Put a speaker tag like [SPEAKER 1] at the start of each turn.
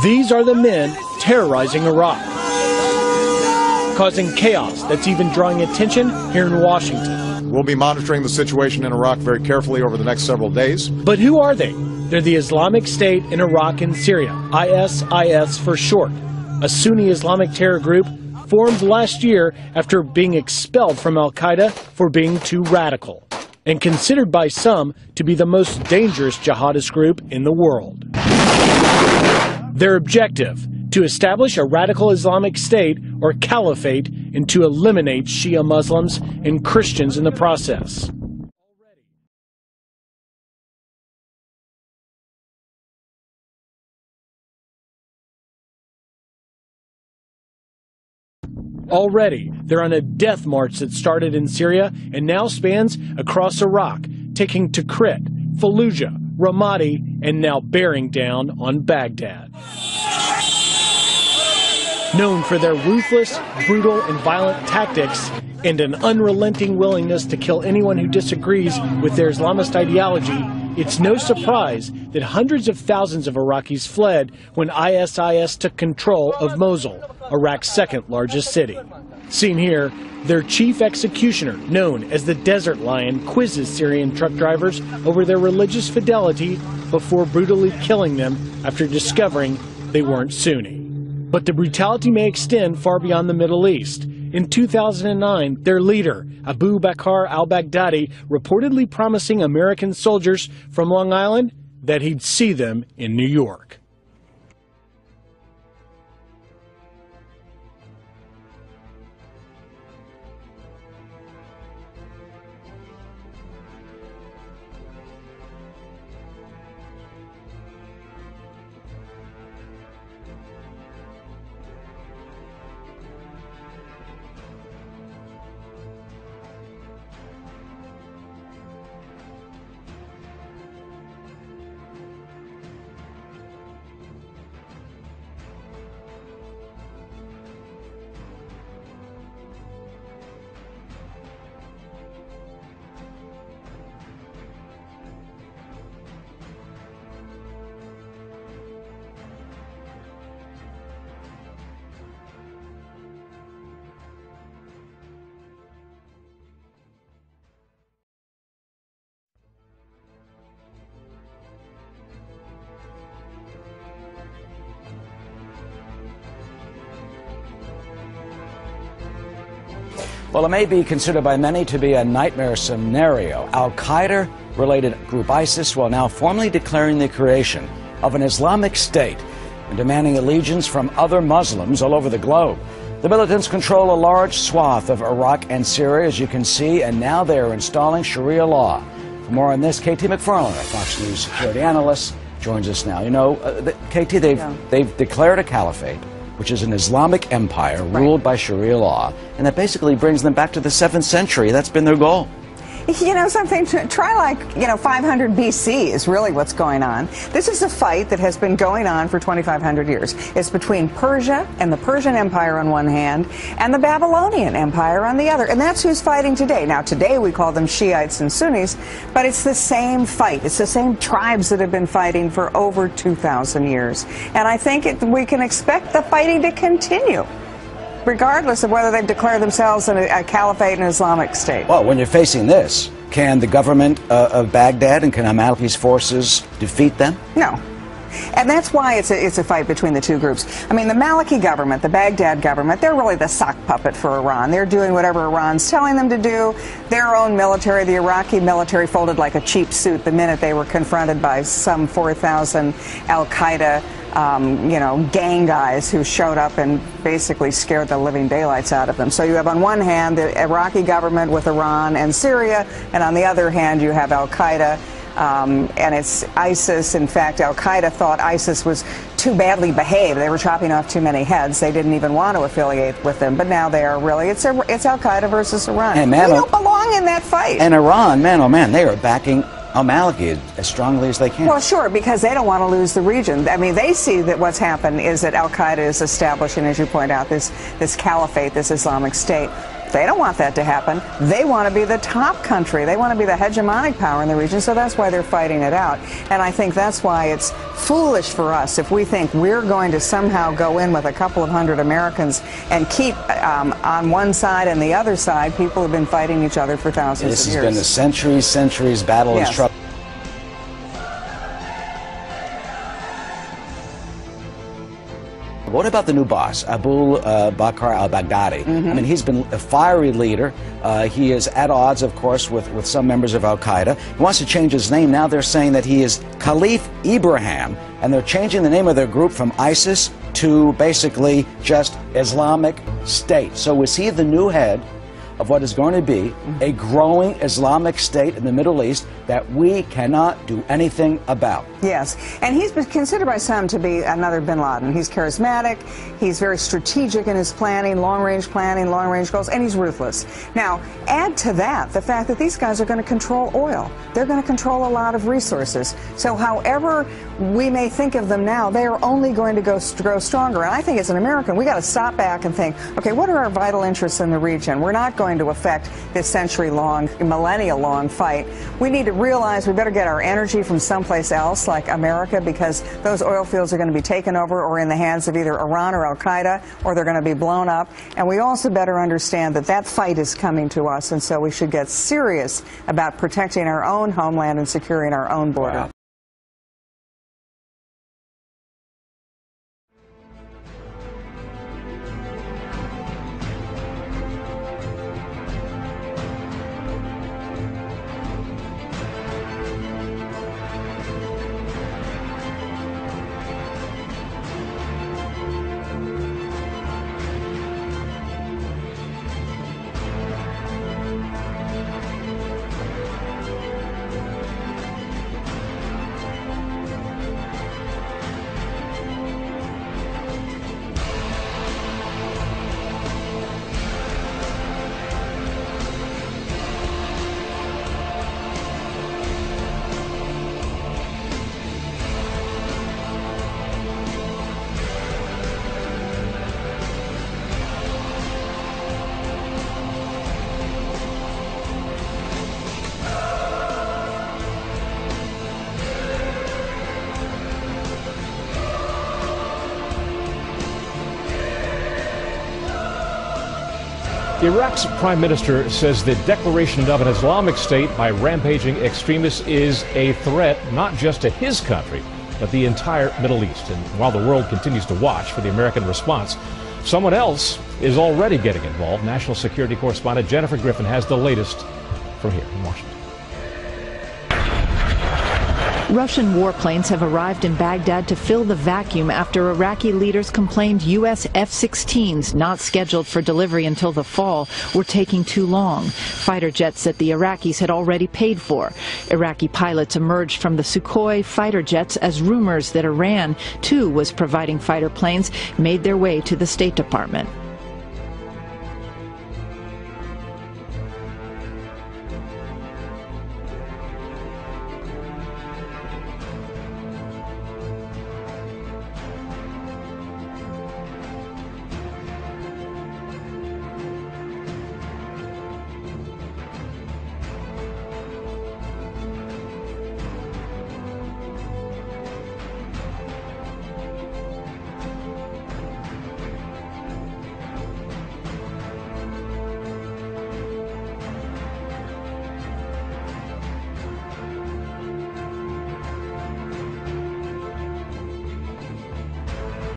[SPEAKER 1] These are the men terrorizing Iraq, causing chaos that's even drawing attention here in Washington.
[SPEAKER 2] We'll be monitoring the situation in Iraq very carefully over the next several days.
[SPEAKER 1] But who are they? They're the Islamic State in Iraq and Syria, ISIS for short, a Sunni Islamic terror group formed last year after being expelled from Al-Qaeda for being too radical, and considered by some to be the most dangerous jihadist group in the world. Their objective: to establish a radical Islamic State or caliphate and to eliminate Shia Muslims and Christians in the process. Already, they're on a death march that started in Syria and now spans across Iraq, taking Tikrit, Fallujah, Ramadi, and now bearing down on Baghdad. Known for their ruthless, brutal, and violent tactics and an unrelenting willingness to kill anyone who disagrees with their Islamist ideology, it's no surprise that hundreds of thousands of Iraqis fled when ISIS took control of Mosul, Iraq's second largest city. Seen here, their chief executioner, known as the Desert Lion, quizzes Syrian truck drivers over their religious fidelity before brutally killing them after discovering they weren't Sunni. But the brutality may extend far beyond the Middle East. In 2009, their leader, Abu Bakr al-Baghdadi, reportedly promising American soldiers from Long Island that he'd see them in New York.
[SPEAKER 3] Well, it may be considered by many to be a nightmare scenario. Al-Qaeda-related group ISIS will now formally declaring the creation of an Islamic State and demanding allegiance from other Muslims all over the globe. The militants control a large swath of Iraq and Syria, as you can see, and now they are installing Sharia law. For more on this, KT McFarland, our Fox News security analyst, joins us now. You know, KT, they've declared a caliphate, which is an Islamic empire ruled by Sharia law, and that basically brings them back to the 7th century. That's been their goal.
[SPEAKER 4] You know something, try like, 500 BC is really what's going on. This is a fight that has been going on for 2,500 years. It's between Persia and the Persian Empire on one hand and the Babylonian Empire on the other. And that's who's fighting today. Now, today we call them Shiites and Sunnis, but it's the same fight. It's the same tribes that have been fighting for over 2,000 years. And I think we can expect the fighting to continue, regardless of whether they've declared themselves a caliphate and Islamic State.
[SPEAKER 3] Well, when you're facing this, can the government of Baghdad and can al-Maliki's forces defeat them?
[SPEAKER 4] No. And that's why it's a fight between the two groups. I mean, the Maliki government, the Baghdad government, they're really the sock puppet for Iran. They're doing whatever Iran's telling them to do. Their own military, the Iraqi military, folded like a cheap suit the minute they were confronted by some 4,000 al-Qaeda gang guys who showed up and basically scared the living daylights out of them. So you have on one hand the Iraqi government with Iran and Syria, and on the other hand you have al-Qaeda. And it's ISIS. In fact, al-Qaeda thought ISIS was too badly behaved. They were chopping off too many heads. They didn't even want to affiliate with them. But now they are really, it's al-Qaeda versus Iran.
[SPEAKER 3] Hey, man,
[SPEAKER 4] we don't belong in that fight.
[SPEAKER 3] And Iran, man, oh man, they are backing al-Maliki as strongly as they can.
[SPEAKER 4] Well, sure, because they don't want to lose the region. I mean, they see that what's happened is that al-Qaeda is establishing, as you point out, this caliphate, this Islamic State. They don't want that to happen. They want to be the top country. They want to be the hegemonic power in the region, so that's why they're fighting it out. And I think that's why it's foolish for us if we think we're going to somehow go in with a couple of hundred Americans and keep on one side and the other side people who've been fighting each other for thousands of years.
[SPEAKER 3] This has been a centuries battle and struggle. What about the new boss, Abu Bakr al-Baghdadi? I mean, he's been a fiery leader. He is at odds, of course, with some members of al-Qaeda. He wants to change his name. Now they're saying that he is Khalif Ibrahim, and they're changing the name of their group from ISIS to basically just Islamic State. So is he the new head of what is going to be a growing Islamic State in the Middle East that we cannot do anything about?
[SPEAKER 4] Yes, and he's been considered by some to be another bin Laden. He's charismatic, he's very strategic in his planning, long-range goals, and he's ruthless. Now, add to that the fact that these guys are going to control oil. They're going to control a lot of resources. So however we may think of them now, they are only going to grow stronger. And I think as an American, we got to stop back and think, okay, what are our vital interests in the region? We're not going to affect this century-long, millennia-long fight. We need to realize we better get our energy from someplace else, like America, because those oil fields are going to be taken over or in the hands of either Iran or al-Qaeda, or they're going to be blown up. And we also better understand that that fight is coming to us, and so we should get serious about protecting our own homeland and securing our own border.
[SPEAKER 3] Wow.
[SPEAKER 5] Iraq's prime minister says the declaration of an Islamic State by rampaging extremists is a threat not just to his country, but the entire Middle East. And while the world continues to watch for the American response, someone else is already getting involved. National security correspondent Jennifer Griffin has the latest from here in Washington.
[SPEAKER 6] Russian warplanes have arrived in Baghdad to fill the vacuum after Iraqi leaders complained U.S. F-16s, not scheduled for delivery until the fall, were taking too long. Fighter jets that the Iraqis had already paid for. Iraqi pilots emerged from the Sukhoi fighter jets as rumors that Iran, too, was providing fighter planes made their way to the State Department.